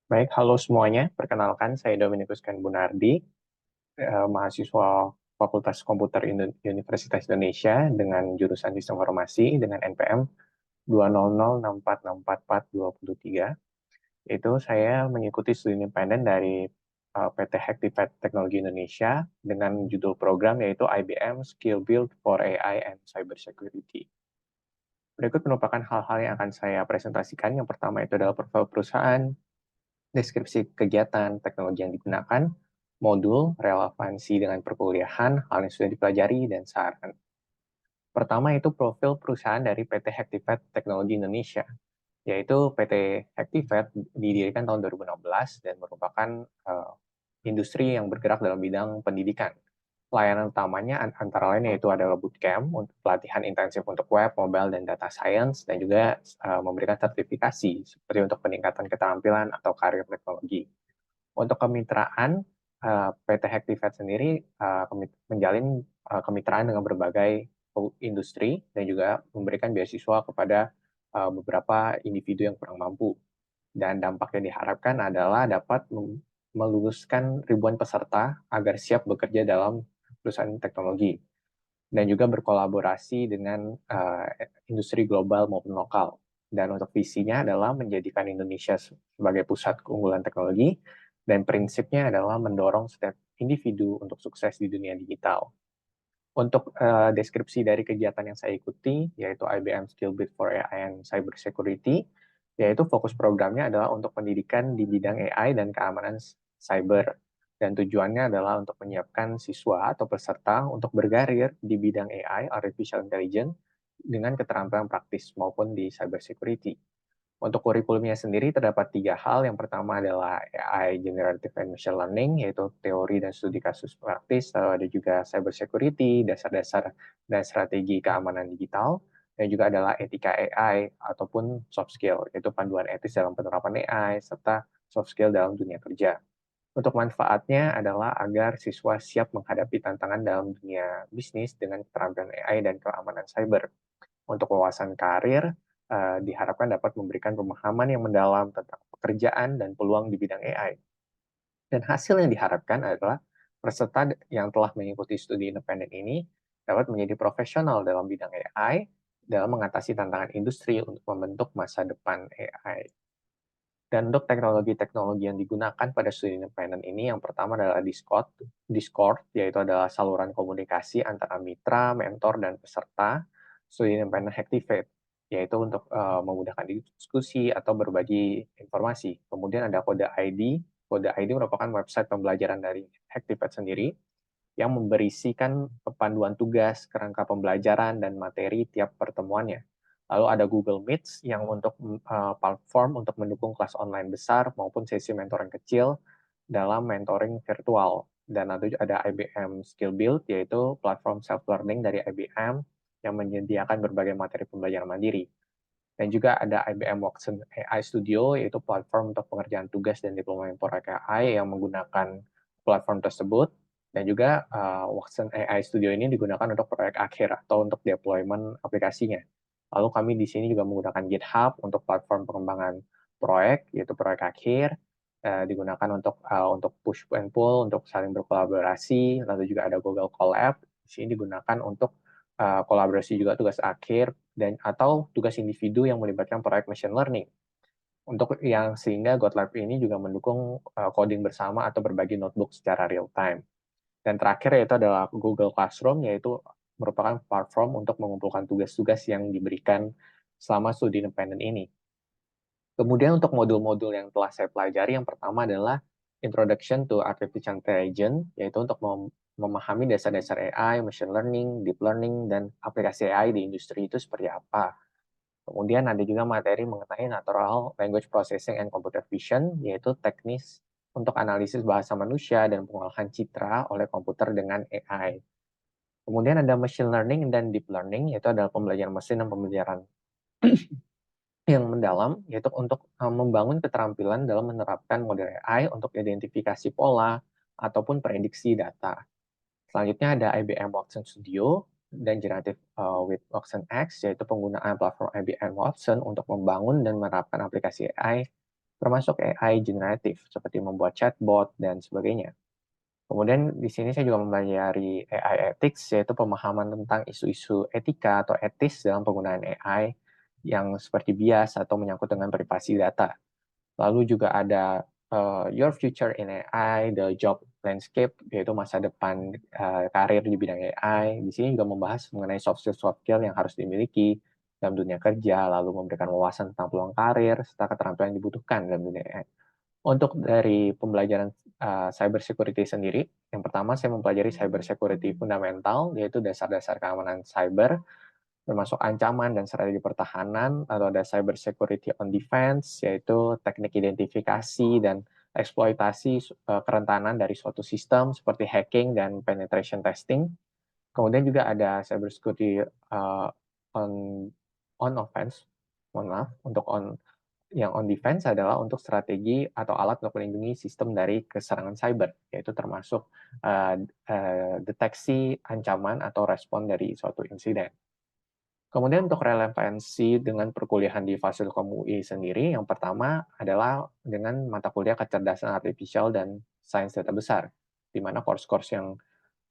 Baik, halo semuanya. Perkenalkan, saya Dominikus Bunardi, mahasiswa Fakultas Komputer Universitas Indonesia dengan jurusan Sistem Informasi dengan NPM 200646443. Itu saya mengikuti studi independen dari PT Hektivet Teknologi Indonesia dengan judul program yaitu IBM Skill Build for AI and Cybersecurity. Berikut merupakan hal-hal yang akan saya presentasikan. Yang pertama itu adalah profil perusahaan, deskripsi kegiatan, teknologi yang digunakan, modul, relevansi dengan perkuliahan, hal yang sudah dipelajari, dan saran. Pertama itu profil perusahaan dari PT Hektivet Teknologi Indonesia, yaitu PT Hektivet didirikan tahun 2016 dan merupakan industri yang bergerak dalam bidang pendidikan. Layanan utamanya antara lain yaitu adalah bootcamp untuk pelatihan intensif untuk web, mobile, dan data science, dan juga memberikan sertifikasi seperti untuk peningkatan keterampilan atau karir teknologi. Untuk kemitraan, PT Hektivet sendiri menjalin kemitraan dengan berbagai industri dan juga memberikan beasiswa kepada beberapa individu yang kurang mampu. Dan dampak yang diharapkan adalah dapat meluluskan ribuan peserta agar siap bekerja dalam perusahaan teknologi dan juga berkolaborasi dengan industri global maupun lokal. Dan untuk visinya adalah menjadikan Indonesia sebagai pusat keunggulan teknologi, dan prinsipnya adalah mendorong setiap individu untuk sukses di dunia digital. Untuk deskripsi dari kegiatan yang saya ikuti, yaitu IBM Skill Build for AI and Cyber Security, yaitu fokus programnya adalah untuk pendidikan di bidang AI dan keamanan cyber. Dan tujuannya adalah untuk menyiapkan siswa atau peserta untuk berkarir di bidang AI, Artificial Intelligence, dengan keterampilan praktis maupun di cyber security. Untuk kurikulumnya sendiri terdapat 3 hal. Yang pertama adalah AI Generative and Machine Learning, yaitu teori dan studi kasus praktis. Lalu ada juga Cyber Security, dasar-dasar dan strategi keamanan digital. Dan juga adalah etika AI ataupun soft skill, yaitu panduan etis dalam penerapan AI, serta soft skill dalam dunia kerja. Untuk manfaatnya adalah agar siswa siap menghadapi tantangan dalam dunia bisnis dengan keterampilan AI dan keamanan cyber. Untuk wawasan karir, diharapkan dapat memberikan pemahaman yang mendalam tentang pekerjaan dan peluang di bidang AI. Dan hasil yang diharapkan adalah peserta yang telah mengikuti studi independen ini dapat menjadi profesional dalam bidang AI dalam mengatasi tantangan industri untuk membentuk masa depan AI. Dan untuk teknologi-teknologi yang digunakan pada studi independen ini, yang pertama adalah Discord, yaitu adalah saluran komunikasi antara mitra, mentor, dan peserta studi independen Hektivate, yaitu untuk memudahkan diskusi atau berbagi informasi. Kemudian ada Kode ID merupakan website pembelajaran dari Hektivate sendiri, yang memberisikan panduan tugas, kerangka pembelajaran, dan materi tiap pertemuannya. Lalu ada Google Meet yang untuk platform untuk mendukung kelas online besar maupun sesi mentoring kecil dalam mentoring virtual. Dan ada IBM Skill Build, yaitu platform self-learning dari IBM yang menyediakan berbagai materi pembelajaran mandiri. Dan juga ada IBM Watson AI Studio, yaitu platform untuk pengerjaan tugas dan diploma proyek AI yang menggunakan platform tersebut. Dan juga Watson AI Studio ini digunakan untuk proyek akhir atau untuk deployment aplikasinya. Lalu kami di sini juga menggunakan GitHub untuk platform pengembangan proyek, yaitu proyek akhir, digunakan untuk push and pull, untuk saling berkolaborasi. Lalu juga ada Google Colab, di sini digunakan untuk kolaborasi juga tugas akhir dan atau tugas individu yang melibatkan proyek machine learning. Untuk yang sehingga GitLab ini juga mendukung coding bersama atau berbagi notebook secara real time. Dan terakhir yaitu adalah Google Classroom, yaitu merupakan platform untuk mengumpulkan tugas-tugas yang diberikan selama studi independen ini. Kemudian untuk modul-modul yang telah saya pelajari, yang pertama adalah Introduction to Artificial Intelligence, yaitu untuk memahami dasar-dasar AI, machine learning, deep learning, dan aplikasi AI di industri itu seperti apa. Kemudian ada juga materi mengenai Natural Language Processing and Computer Vision, yaitu teknis untuk analisis bahasa manusia dan pengolahan citra oleh komputer dengan AI. Kemudian ada Machine Learning dan Deep Learning, yaitu adalah pembelajaran mesin dan pembelajaran yang mendalam, yaitu untuk membangun keterampilan dalam menerapkan model AI untuk identifikasi pola ataupun prediksi data. Selanjutnya ada IBM Watson Studio dan Generative with Watson X, yaitu penggunaan platform IBM Watson untuk membangun dan menerapkan aplikasi AI termasuk AI generatif seperti membuat chatbot dan sebagainya. Kemudian di sini saya juga mempelajari AI ethics, yaitu pemahaman tentang isu-isu etika atau etis dalam penggunaan AI yang seperti bias atau menyangkut dengan privasi data. Lalu juga ada Your Future in AI, The Job Landscape, yaitu masa depan karir di bidang AI. Di sini juga membahas mengenai soft skill yang harus dimiliki dalam dunia kerja, lalu memberikan wawasan tentang peluang karir, serta keterampilan yang dibutuhkan dalam dunia AI. Untuk dari pembelajaran cyber security sendiri, yang pertama saya mempelajari cyber security fundamental, yaitu dasar-dasar keamanan cyber, termasuk ancaman dan strategi pertahanan, lalu ada cyber security on defense, yaitu teknik identifikasi dan eksploitasi kerentanan dari suatu sistem seperti hacking dan penetration testing. Kemudian juga ada cyber security on offense, mohon maaf, untuk yang on defense adalah untuk strategi atau alat untuk melindungi sistem dari keserangan cyber, yaitu termasuk deteksi ancaman atau respon dari suatu insiden. Kemudian untuk relevansi dengan perkuliahan di Fasilkom UI sendiri, yang pertama adalah dengan mata kuliah kecerdasan artificial dan sains data besar, di mana course-course yang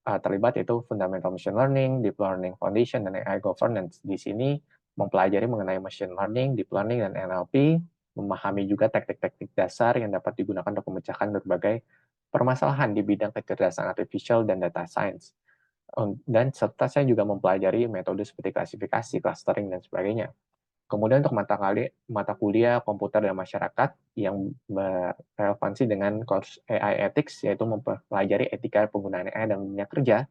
terlibat yaitu Fundamental Machine Learning, Deep Learning Foundation, dan AI Governance. Di sini mempelajari mengenai machine learning, deep learning, dan NLP, memahami juga teknik-teknik dasar yang dapat digunakan untuk memecahkan berbagai permasalahan di bidang kecerdasan artificial dan data science. Dan serta saya juga mempelajari metode seperti klasifikasi, clustering, dan sebagainya. Kemudian untuk mata kuliah komputer dan masyarakat yang berrelevansi dengan course AI Ethics, yaitu mempelajari etika penggunaan AI dalam dunia kerja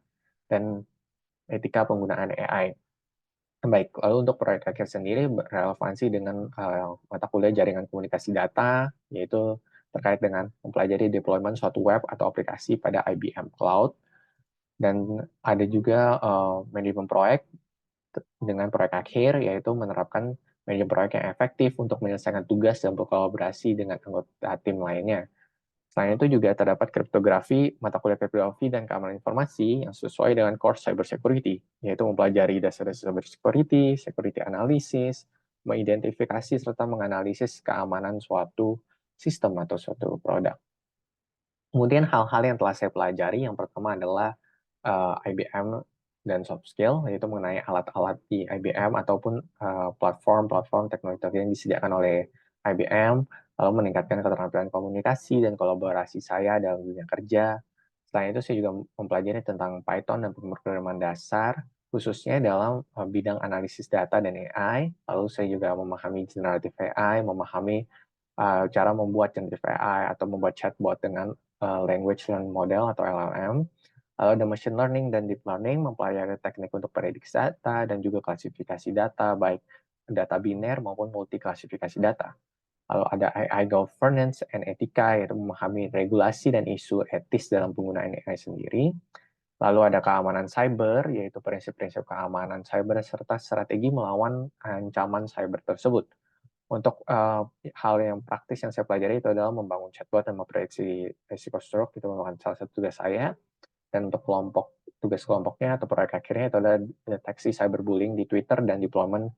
dan etika penggunaan AI. Baik, lalu untuk proyek akhir sendiri berrelevansi dengan mata kuliah jaringan komunikasi data, yaitu terkait dengan mempelajari deployment suatu web atau aplikasi pada IBM Cloud. Dan ada juga manajemen proyek dengan proyek akhir, yaitu menerapkan manajemen proyek yang efektif untuk menyelesaikan tugas dan berkolaborasi dengan anggota tim lainnya. Selain itu juga terdapat kriptografi, mata kuliah kriptografi dan keamanan informasi yang sesuai dengan course cybersecurity, yaitu mempelajari dasar-dasar cybersecurity, security analysis, mengidentifikasi serta menganalisis keamanan suatu sistem atau suatu produk. Kemudian hal-hal yang telah saya pelajari, yang pertama adalah IBM dan soft skill, yaitu mengenai alat-alat di IBM ataupun platform-platform teknologi yang disediakan oleh IBM, lalu meningkatkan keterampilan komunikasi dan kolaborasi saya dalam dunia kerja. Selain itu, saya juga mempelajari tentang Python dan pemrograman dasar, khususnya dalam bidang analisis data dan AI. Lalu saya juga memahami generative AI, memahami cara membuat generative AI atau membuat chatbot dengan language learning model atau LLM. Lalu ada machine learning dan deep learning, mempelajari teknik untuk prediksi data dan juga klasifikasi data, baik data biner maupun multi klasifikasi data. Lalu ada AI governance and etika, yaitu memahami regulasi dan isu etis dalam penggunaan AI sendiri. Lalu ada keamanan cyber, yaitu prinsip-prinsip keamanan cyber serta strategi melawan ancaman cyber tersebut. Untuk hal yang praktis yang saya pelajari itu adalah membangun chatbot dan memprediksi risiko stroke, itu merupakan salah satu tugas saya. Dan untuk tugas kelompoknya atau proyek akhirnya itu adalah deteksi cyberbullying di Twitter dan deployment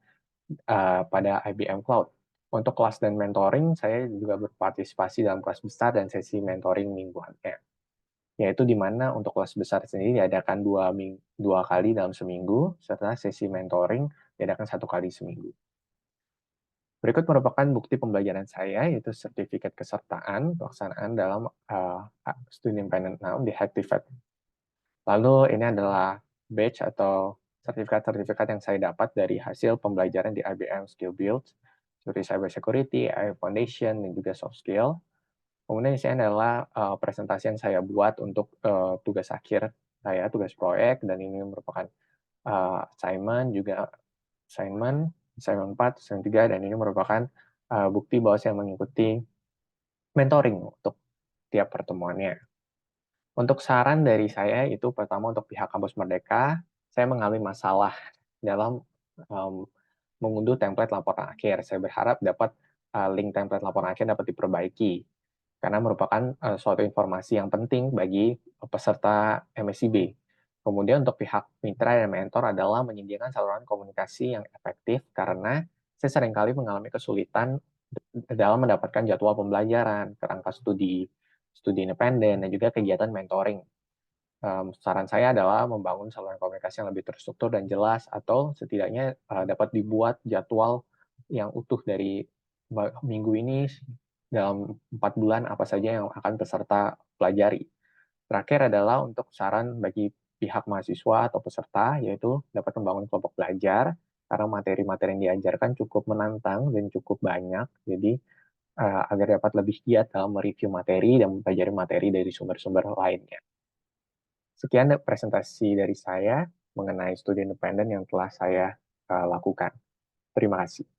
pada IBM Cloud. Untuk kelas dan mentoring, saya juga berpartisipasi dalam kelas besar dan sesi mentoring mingguannya. Yaitu di mana untuk kelas besar sendiri diadakan dua kali dalam seminggu, serta sesi mentoring diadakan 1 kali seminggu. Berikut merupakan bukti pembelajaran saya, yaitu sertifikat kesertaan pelaksanaan dalam studi independent now di Hacktivate. Lalu ini adalah badge atau sertifikat-sertifikat yang saya dapat dari hasil pembelajaran di IBM Skill Build, seperti Cyber Security, AI Foundation, dan juga Soft Skill. Kemudian ini adalah presentasi yang saya buat untuk tugas akhir saya, tugas proyek, dan ini merupakan assignment, juga assignment 4, assignment 3, dan ini merupakan bukti bahwa saya mengikuti mentoring untuk tiap pertemuannya. Untuk saran dari saya itu pertama untuk pihak kampus Merdeka, saya mengalami masalah dalam mengunduh template laporan akhir. Saya berharap dapat link template laporan akhir dapat diperbaiki karena merupakan suatu informasi yang penting bagi peserta MSIB. Kemudian untuk pihak mitra dan mentor adalah menyediakan saluran komunikasi yang efektif karena saya seringkali mengalami kesulitan dalam mendapatkan jadwal pembelajaran, kerangka studi studi independen, dan juga kegiatan mentoring. Saran saya adalah membangun saluran komunikasi yang lebih terstruktur dan jelas, atau setidaknya dapat dibuat jadwal yang utuh dari minggu ini dalam 4 bulan apa saja yang akan peserta pelajari. Terakhir adalah untuk saran bagi pihak mahasiswa atau peserta, yaitu dapat membangun kelompok belajar, karena materi-materi yang diajarkan cukup menantang dan cukup banyak, jadi agar dapat lebih giat dalam mereview materi dan mempelajari materi dari sumber-sumber lainnya. Sekian presentasi dari saya mengenai studi independen yang telah saya lakukan. Terima kasih.